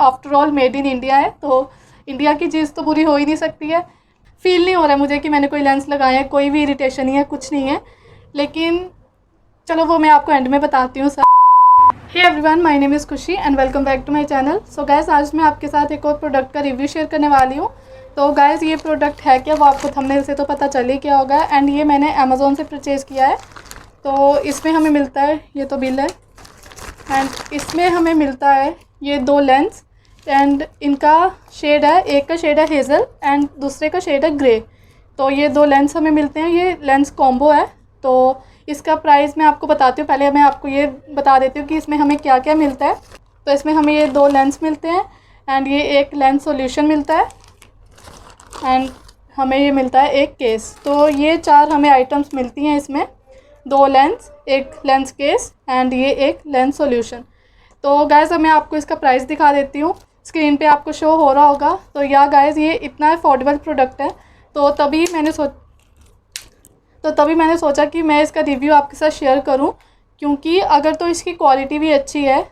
After all made in India है, तो India की चीज़ तो बुरी हो ही नहीं सकती है। फील नहीं हो रहा है मुझे कि मैंने कोई लेंस लगाया है, कोई भी इरिटेशन नहीं है, कुछ नहीं है। लेकिन चलो वो मैं आपको एंड में बताती हूँ। Hey everyone, my name is Khushi and welcome back to my channel. So guys, आज मैं आपके साथ एक और प्रोडक्ट का रिव्यू शेयर करने वाली हूँ। तो गाइस, ये प्रोडक्ट है क्या, वो आपको थंबनेल से तो पता चल ही क्या होगा। एंड ये मैंने अमेज़ोन से परचेज़ किया है। तो इसमें हमें मिलता है, ये तो बिल है, एंड इसमें हमें मिलता है ये 2 लेंस। एंड इनका शेड है, एक का शेड है हेज़ल एंड दूसरे का शेड है ग्रे। तो ये 2 लेंस हमें मिलते हैं, ये लेंस कॉम्बो है। तो इसका प्राइस मैं आपको बताती हूँ। पहले मैं आपको ये बता देती हूँ कि इसमें हमें क्या क्या मिलता है। तो इसमें हमें ये 2 लेंस मिलते हैं एंड ये एक लेंस सॉल्यूशन मिलता है एंड हमें ये मिलता है एक केस। तो ये 4 हमें आइटम्स मिलती हैं इसमें, 2 लेंस, एक लेंस केस एंड ये एक लेंस सॉल्यूशन। तो गाइज़, मैं आपको इसका प्राइस दिखा देती हूँ, स्क्रीन पे आपको शो हो रहा होगा। तो या गाइज़, ये इतना अफोर्डेबल प्रोडक्ट है, तो तभी मैंने सोचा कि मैं इसका रिव्यू आपके साथ शेयर करूं। क्योंकि अगर तो इसकी क्वालिटी भी अच्छी है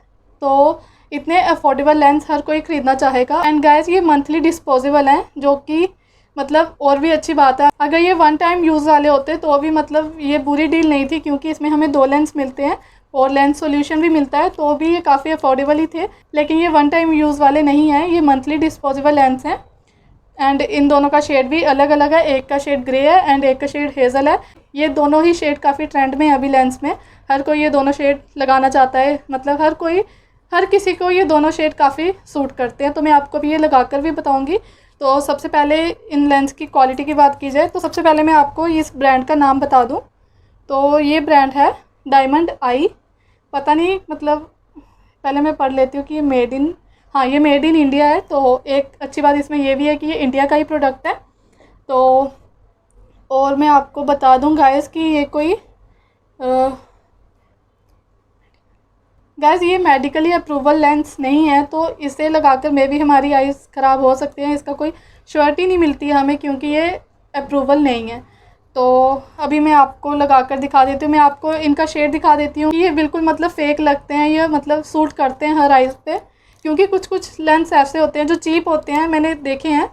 तो इतने अफोर्डेबल लेंस हर कोई ख़रीदना चाहेगा। एंड गाइज़, ये मंथली डिस्पोजेबल हैं, जो कि मतलब और भी अच्छी बात है। अगर ये 1 टाइम यूज़ वाले होते तो भी मतलब ये बुरी डील नहीं थी, क्योंकि इसमें हमें 2 लेंस मिलते हैं और लेंस सॉल्यूशन भी मिलता है, तो भी ये काफ़ी अफोर्डेबल ही थे। लेकिन ये 1 टाइम यूज़ वाले नहीं हैं, ये मंथली डिस्पोजेबल लेंस हैं। एंड इन दोनों का शेड भी अलग अलग है, एक का शेड ग्रे है एंड एक का शेड हेज़ल है। ये दोनों ही शेड काफ़ी ट्रेंड में है अभी लेंस में, हर कोई ये दोनों शेड लगाना चाहता है। मतलब हर किसी को ये दोनों शेड काफ़ी सूट करते हैं। तो मैं आपको भी ये लगा कर भी बताऊँगी। तो सबसे पहले इन लेंस की क्वालिटी की बात की जाए तो सबसे पहले मैं आपको इस ब्रांड का नाम बता दूँ। तो ये ब्रांड है डायमंड आई। पता नहीं, मतलब पहले मैं पढ़ लेती हूँ कि ये मेड इन इंडिया है। तो एक अच्छी बात इसमें ये भी है कि ये इंडिया का ही प्रोडक्ट है। तो और मैं आपको बता दूँ गाइस कि ये कोई गाइस, ये मेडिकली अप्रूवल लेंस नहीं है, तो इसे लगाकर मे भी हमारी आइज़ ख़राब हो सकती हैं। इसका कोई श्योरिटी नहीं मिलती है हमें, क्योंकि ये अप्रूवल नहीं है। तो अभी मैं आपको लगा कर दिखा देती हूँ। मैं आपको इनका शेड दिखा देती हूँ। ये बिल्कुल मतलब फ़ेक लगते हैं, ये मतलब सूट करते हैं हर आइज़ पे। क्योंकि कुछ लेंस ऐसे होते हैं जो चीप होते हैं, मैंने देखे हैं।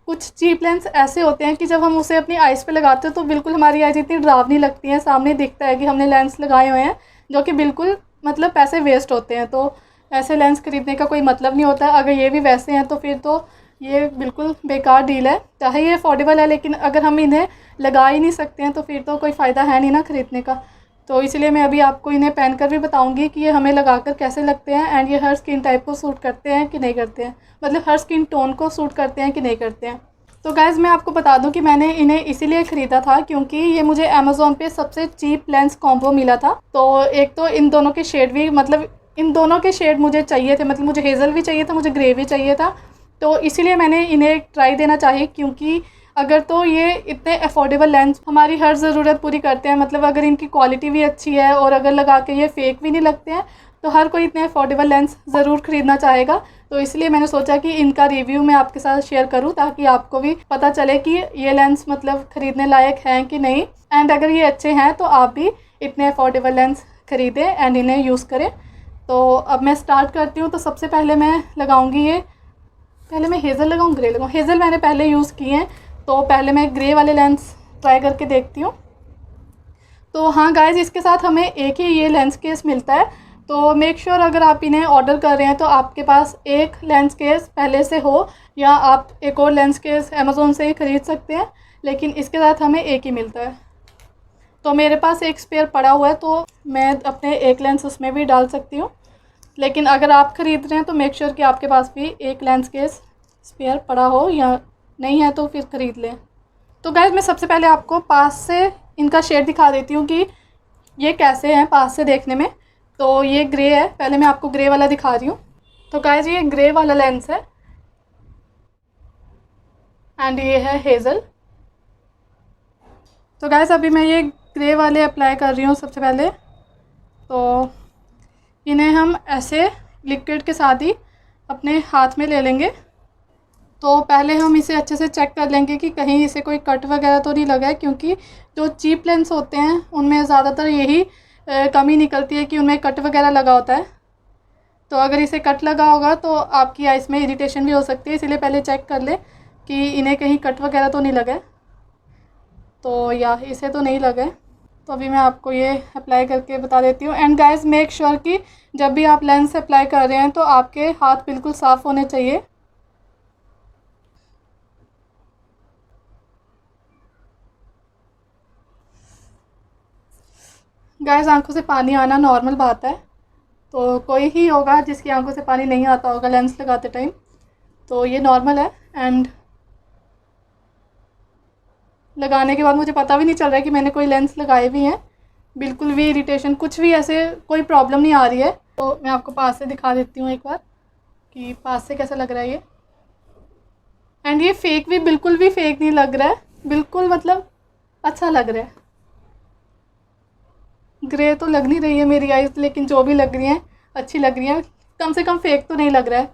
कुछ चीप लेंस ऐसे होते हैं कि जब हम उसे अपनी आइज़ पे लगाते हैं तो बिल्कुल हमारी आइज़ इतनी डरावनी लगती है, सामने दिखता है कि हमने लेंस लगाए हुए हैं, जो कि बिल्कुल मतलब पैसे वेस्ट होते हैं। तो ऐसे लेंस ख़रीदने का कोई मतलब नहीं होता। अगर ये भी वैसे हैं तो फिर तो ये बिल्कुल बेकार डील है। चाहे ये अफोर्डेबल है, लेकिन अगर हम इन्हें लगा ही नहीं सकते हैं तो फिर तो कोई फ़ायदा है नहीं ना ख़रीदने का। तो इसलिए मैं अभी आपको इन्हें पहन कर भी बताऊंगी कि ये हमें लगाकर कैसे लगते हैं एंड ये हर स्किन टाइप को सूट करते हैं कि नहीं करते हैं, मतलब हर स्किन टोन को सूट करते हैं कि नहीं करते हैं। तो गाइज़, मैं आपको बता दूं कि मैंने इन्हें इसीलिए ख़रीदा था क्योंकि ये मुझे अमेज़ोन पे सबसे चीप लेंस कॉम्बो मिला था। तो एक तो इन दोनों के शेड भी, मतलब इन दोनों के शेड मुझे चाहिए थे, मतलब मुझे हेज़ल भी चाहिए था, मुझे ग्रे भी चाहिए था। तो इसीलिए मैंने इन्हें ट्राई देना चाहिए, क्योंकि अगर तो ये इतने अफोर्डेबल लेंस हमारी हर ज़रूरत पूरी करते हैं, मतलब अगर इनकी क्वालिटी भी अच्छी है और अगर लगा के ये फ़ेक भी नहीं लगते हैं, तो हर कोई इतने अफोर्डेबल लेंस ज़रूर ख़रीदना चाहेगा। तो इसलिए मैंने सोचा कि इनका रिव्यू मैं आपके साथ शेयर करूं, ताकि आपको भी पता चले कि ये लेंस मतलब ख़रीदने लायक हैं कि नहीं। एंड अगर ये अच्छे हैं तो आप भी इतने अफोर्डेबल लेंस ख़रीदें एंड इन्हें यूज़ करें। तो अब मैं स्टार्ट करती हूँ। तो सबसे पहले मैं लगाऊँगी पहले मैं हेज़ल लगाऊँ, ग्रे लगाऊँ। हेज़ल मैंने पहले यूज़ किए हैं, तो पहले मैं ग्रे वाले लेंस ट्राई करके देखती हूँ। तो हाँ गाइज़, इसके साथ हमें एक ही ये लेंस केस मिलता है। तो मेक श्योर अगर आप इन्हें ऑर्डर कर रहे हैं तो आपके पास एक लेंस केस पहले से हो, या आप एक और लेंस केस अमेज़ोन से ही ख़रीद सकते हैं, लेकिन इसके साथ हमें एक ही मिलता है। तो मेरे पास एक स्पेयर पड़ा हुआ है, तो मैं अपने एक लेंस उसमें भी डाल सकती हूँ। लेकिन अगर आप ख़रीद रहे हैं तो मेक श्योर कि आपके पास भी एक लेंस केस स्पेयर पड़ा हो, या नहीं है तो फिर ख़रीद लें। तो गाइज़, मैं सबसे पहले आपको पास से इनका शेड दिखा देती हूँ कि ये कैसे हैं पास से देखने में। तो ये ग्रे है, पहले मैं आपको ग्रे वाला दिखा रही हूँ। तो गाइज़, ये ग्रे वाला लेंस है एंड ये है हेज़ल। तो गाइज़, अभी मैं ये ग्रे वाले अप्लाई कर रही हूँ सबसे पहले। तो इन्हें हम ऐसे लिक्विड के साथ ही अपने हाथ में ले लेंगे। तो पहले हम इसे अच्छे से चेक कर लेंगे कि कहीं इसे कोई कट वगैरह तो नहीं लगा है, क्योंकि जो चीप लेंस होते हैं उनमें ज़्यादातर यही कमी निकलती है कि उनमें कट वगैरह लगा होता है। तो अगर इसे कट लगा होगा तो आपकी आइज़ में इरिटेशन भी हो सकती है, इसीलिए पहले चेक कर ले कि इन्हें कहीं कट वगैरह तो नहीं लगा है। तो या इसे तो नहीं लगा है। तो अभी मैं आपको ये अप्लाई करके बता देती हूँ। एंड गाइस मेक श्योर कि जब भी आप लेंस अप्लाई कर रहे हैं तो आपके हाथ बिल्कुल साफ़ होने चाहिए। गाइस आंखों से पानी आना नॉर्मल बात है, तो कोई ही होगा जिसकी आंखों से पानी नहीं आता होगा लेंस लगाते टाइम, तो ये नॉर्मल है। एंड लगाने के बाद मुझे पता भी नहीं चल रहा है कि मैंने कोई लेंस लगाए भी हैं, बिल्कुल भी इरिटेशन कुछ भी ऐसे कोई प्रॉब्लम नहीं आ रही है। तो मैं आपको पास से दिखा देती हूँ एक बार कि पास से कैसा लग रहा है ये। एंड ये फेक भी बिल्कुल भी फेक नहीं लग रहा है, बिल्कुल मतलब अच्छा लग रहा है। ग्रे तो लग नहीं रही है मेरी आइज़, लेकिन जो भी लग रही हैं अच्छी लग रही हैं, कम से कम फेक तो नहीं लग रहा है।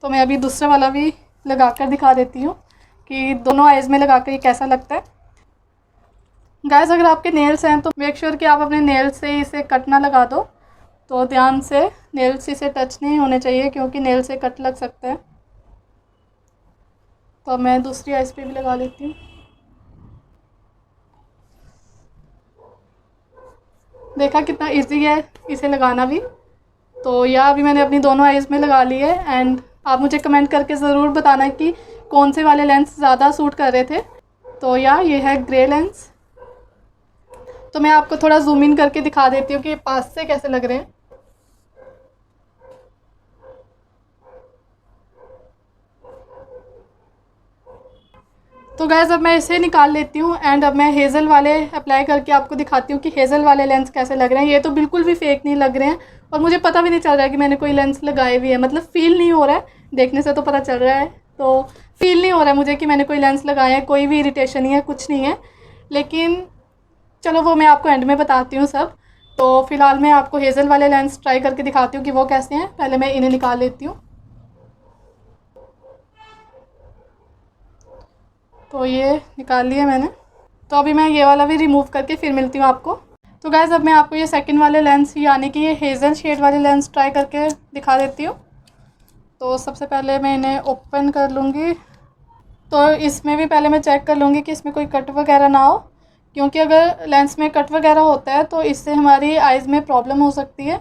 तो मैं अभी दूसरा वाला भी लगा कर दिखा देती हूँ कि दोनों आइज़ में लगा कर ये कैसा लगता है। गाइस अगर आपके नेल्स हैं तो मेक श्योर कि आप अपने नेल्स से इसे कट ना लगा दो, तो ध्यान से, नेल्स इसे टच नहीं होने चाहिए क्योंकि नेल से कट लग सकता है। तो मैं दूसरी आइज़ पे भी लगा लेती हूँ। देखा कितना इजी है इसे लगाना भी। तो यह अभी मैंने अपनी दोनों आइज़ में लगा ली है। एंड आप मुझे कमेंट करके ज़रूर बताना कि कौन से वाले लेंस ज़्यादा सूट कर रहे थे। तो ये है ग्रे लेंस। तो मैं आपको थोड़ा जूम इन करके दिखा देती हूँ कि पास से कैसे लग रहे हैं। तो गैस अब मैं इसे निकाल लेती हूँ एंड अब मैं हेज़ल वाले अप्लाई करके आपको दिखाती हूँ कि हेज़ल वाले लेंस कैसे लग रहे हैं। ये तो बिल्कुल भी फेक नहीं लग रहे हैं और मुझे पता भी नहीं चल रहा है कि मैंने कोई लेंस लगाए भी है, मतलब फ़ील नहीं हो रहा है, देखने से तो पता चल रहा है, तो फ़ील नहीं हो रहा है मुझे कि मैंने कोई लेंस लगाया है, कोई भी इरिटेशन नहीं है, कुछ नहीं है। लेकिन चलो वो मैं आपको एंड में बताती हूँ सब। तो फ़िलहाल मैं आपको हेज़ल वाले लेंस ट्राई करके दिखाती हूँ कि वो कैसे हैं। पहले मैं इन्हें निकाल लेती हूँ। तो ये निकाल लिया मैंने। तो अभी मैं ये वाला भी रिमूव करके फिर मिलती हूँ आपको। तो गाइस अब मैं आपको ये सेकंड वाले लेंस यानी कि ये हेज़ल शेड वाले लेंस ट्राई करके दिखा देती हूँ। तो सबसे पहले मैं इन्हें ओपन कर लूँगी। तो इसमें भी पहले मैं चेक कर लूँगी कि इसमें कोई कट वगैरह ना हो, क्योंकि अगर लेंस में कट वगैरह होता है तो इससे हमारी आइज़ में प्रॉब्लम हो सकती है।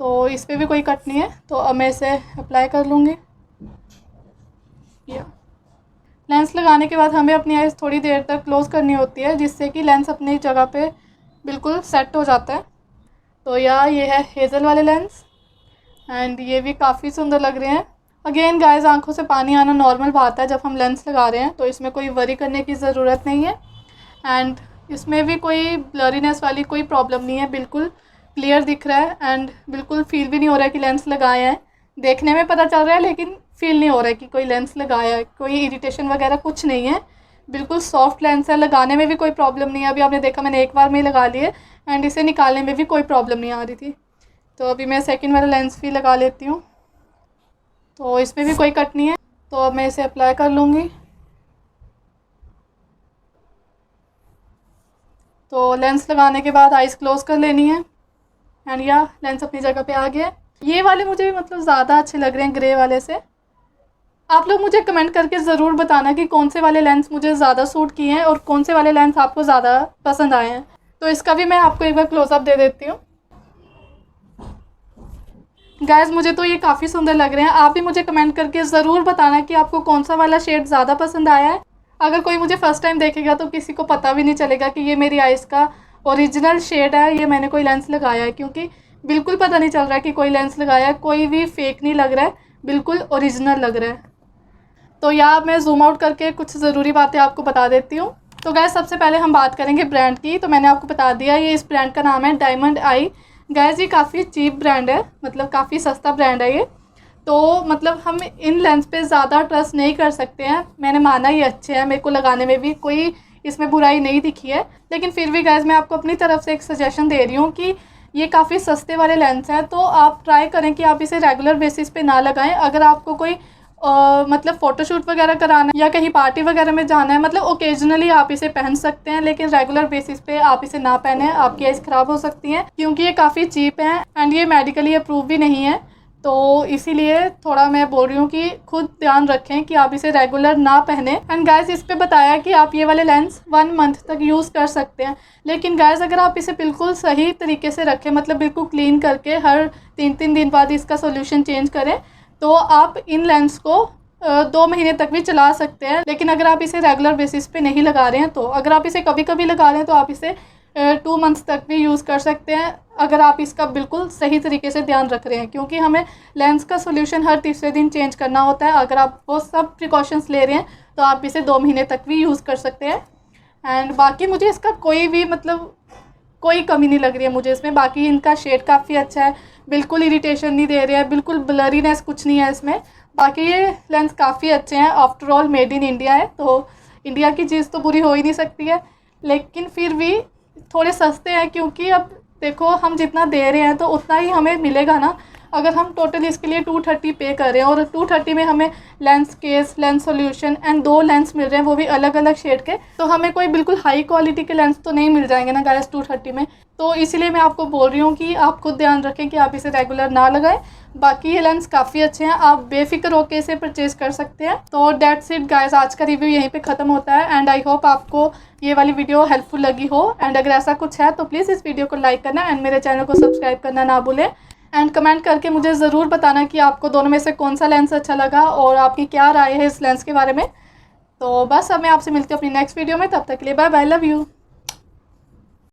तो इस पर भी कोई कट नहीं है, तो अब मैं इसे अप्लाई कर लूँगी। लेंस लगाने के बाद हमें अपनी आइज़ थोड़ी देर तक क्लोज़ करनी होती है, जिससे कि लेंस अपनी जगह पे बिल्कुल सेट हो जाता है। तो ये है हेज़ल वाले लेंस एंड ये भी काफ़ी सुंदर लग रहे हैं। अगेन गाइस आंखों से पानी आना नॉर्मल बात है जब हम लेंस लगा रहे हैं, तो इसमें कोई वरी करने की ज़रूरत नहीं है। एंड इसमें भी कोई ब्लरीनेस वाली कोई प्रॉब्लम नहीं है, बिल्कुल क्लियर दिख रहा है एंड बिल्कुल फील भी नहीं हो रहा है कि लेंस लगाए हैं। देखने में पता चल रहा है लेकिन फील नहीं हो रहा है कि कोई लेंस लगाया है, कोई इरिटेशन वगैरह कुछ नहीं है, बिल्कुल सॉफ्ट लेंस है। लगाने में भी कोई प्रॉब्लम नहीं है। अभी आपने देखा मैंने एक बार में ही लगा लिए एंड इसे निकालने में भी कोई प्रॉब्लम नहीं आ रही थी। तो अभी मैं सेकंड वाला लेंस भी लगा लेती हूँ। तो इसमें भी कोई कट नहीं है, तो अब मैं इसे अप्लाई कर लूँगी। तो लेंस लगाने के बाद आइज़ क्लोज़ कर लेनी है एंड लेंस अपनी जगह पे आ गया है। ये वाले मुझे मतलब ज़्यादा अच्छे लग रहे हैं ग्रे वाले से। आप लोग मुझे कमेंट करके ज़रूर बताना कि कौन से वाले लेंस मुझे ज़्यादा सूट किए हैं और कौन से वाले लेंस आपको ज़्यादा पसंद आए हैं। तो इसका भी मैं आपको एक बार क्लोज़अप दे देती हूँ। गाइस मुझे तो ये काफ़ी सुंदर लग रहे हैं। आप भी मुझे कमेंट करके ज़रूर बताना कि आपको कौन सा वाला शेड ज़्यादा पसंद आया है। अगर कोई मुझे फ़र्स्ट टाइम देखेगा तो किसी को पता भी नहीं चलेगा कि ये मेरी आइज़ का ओरिजिनल शेड है, ये मैंने कोई लेंस लगाया है, क्योंकि बिल्कुल पता नहीं चल रहा है कि कोई लेंस लगाया है, कोई भी फेक नहीं लग रहा है, बिल्कुल ओरिजिनल लग रहा है। तो मैं जूम आउट करके कुछ ज़रूरी बातें आपको बता देती हूँ। तो गैस सबसे पहले हम बात करेंगे ब्रांड की। तो मैंने आपको बता दिया ये इस ब्रांड का नाम है डायमंड आई। गैस ये काफ़ी चीप ब्रांड है, मतलब काफ़ी सस्ता ब्रांड है ये। तो मतलब हम इन लेंस पे ज़्यादा ट्रस्ट नहीं कर सकते हैं। मैंने माना ये अच्छे हैं, मेरे को लगाने में भी कोई इसमें बुराई नहीं दिखी है, लेकिन फिर भी गैस मैं आपको अपनी तरफ से एक सजेशन दे रही हूँ कि ये काफ़ी सस्ते वाले लेंस हैं, तो आप ट्राई करें कि आप इसे रेगुलर बेसिस पे ना लगाएं। अगर आपको कोई मतलब फ़ोटोशूट वगैरह कराना है या कहीं पार्टी वगैरह में जाना है, मतलब ओकेजनली आप इसे पहन सकते हैं, लेकिन रेगुलर बेसिस पे आप इसे ना पहने, आपकी आइज़ ख़राब हो सकती हैं क्योंकि ये काफ़ी चीप है एंड ये मेडिकली अप्रूव भी नहीं है। तो इसीलिए थोड़ा मैं बोल रही हूँ कि खुद ध्यान रखें कि आप इसे रेगुलर ना पहने। एंड गाइस इस पे बताया कि आप ये वाले लेंस 1 मंथ तक यूज़ कर सकते हैं, लेकिन गाइस अगर आप इसे बिल्कुल सही तरीके से रखें, मतलब बिल्कुल क्लीन करके हर 3-3 दिन बाद इसका सोल्यूशन चेंज करें, तो आप इन लेंस को 2 महीने तक भी चला सकते हैं। लेकिन अगर आप इसे रेगुलर बेसिस पे नहीं लगा रहे हैं, तो अगर आप इसे कभी कभी लगा रहे हैं तो आप इसे 2 मंथ्स तक भी यूज़ कर सकते हैं, अगर आप इसका बिल्कुल सही तरीके से ध्यान रख रहे हैं, क्योंकि हमें लेंस का सोल्यूशन हर तीसरे दिन चेंज करना होता है। अगर आप वो सब प्रिकॉशंस ले रहे हैं तो आप इसे 2 महीने तक भी यूज़ कर सकते हैं। एंड बाकी मुझे इसका कोई भी मतलब कोई कमी नहीं लग रही है मुझे इसमें। बाकी इनका शेड काफ़ी अच्छा है, बिल्कुल इरिटेशन नहीं दे रहे हैं, बिल्कुल ब्लरीनेस कुछ नहीं है इसमें। बाकी ये लेंस काफ़ी अच्छे हैं, after all made in India है, तो इंडिया की चीज़ तो बुरी हो ही नहीं सकती है। लेकिन फिर भी थोड़े सस्ते हैं, क्योंकि अब देखो हम जितना दे रहे हैं तो उतना ही हमें मिलेगा ना। अगर हम टोटल इसके लिए 230 पे कर रहे हैं और 230 में हमें lens case, lens solution and 2 lens मिल रहे हैं, वो भी अलग अलग शेड के, तो हमें कोई बिल्कुल हाई क्वालिटी के लेंस तो नहीं मिल जाएंगे ना गाइस 230 में। तो इसीलिए मैं आपको बोल रही हूँ कि आप खुद ध्यान रखें कि आप इसे रेगुलर ना लगाएं। बाकी ये लेंस काफ़ी अच्छे हैं, आप बेफिक्र होकर इसे परचेज़ कर सकते हैं। तो डेट्स इट गाइस, आज का रिव्यू यहीं पे ख़त्म होता है एंड आई होप आपको ये वाली वीडियो हेल्पफुल लगी हो। एंड अगर ऐसा कुछ है तो प्लीज़ इस वीडियो को लाइक करना एंड मेरे चैनल को सब्सक्राइब करना ना भूलें। एंड कमेंट करके मुझे ज़रूर बताना कि आपको दोनों में से कौन सा लेंस अच्छा लगा और आपकी क्या राय है इस लेंस के बारे में। तो बस अब मैं आपसे मिलती हूँ अपनी नेक्स्ट वीडियो में, तब तक के लिए बाय बाय, लव यू।